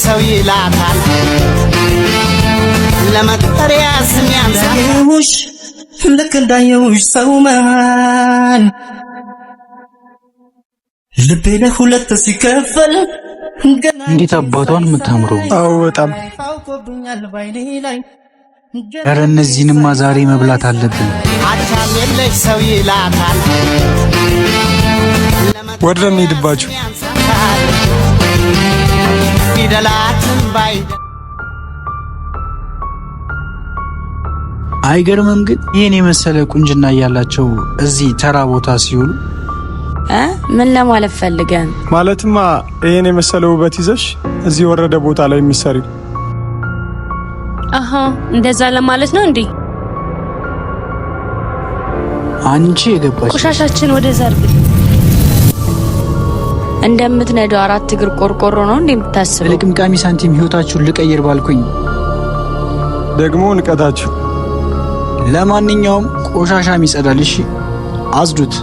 ሰው ይላታል ለመጠሪያ ስም ያንሳውሽ ልክ እንዳየውሽ ሰው መሃል ልቤ ለሁለት ሲከፈል እንዴት አባቷን የምታምረው! አዎ በጣም ኧረ እነዚህንማ ዛሬ መብላት አለብን። አቻም የለሽ ሰው ይላታል ወደ እንሂድባችሁ ፊደላትን ባይ አይገርምም? ግን ይሄን የመሰለ ቁንጅና ያላቸው እዚህ ተራ ቦታ ሲውሉ ምን ለማለት ፈልገን? ማለትማ ይሄን የመሰለ ውበት ይዘሽ እዚህ ወረደ ቦታ ላይ የሚሰሪው እንደዛ ለማለት ነው እንዴ? አንቺ የገባሽ ቆሻሻችን ወደ ዘርግ እንደምትነዳው 4 እግር ቆርቆሮ ነው እንዴ የምታስበው? ለቅምቃሚ ሳንቲም ህይወታችሁን ልቀይር ባልኩኝ ደግሞ ንቀታችሁ። ለማንኛውም ቆሻሻም ይጸዳል። እሺ አዝዱት።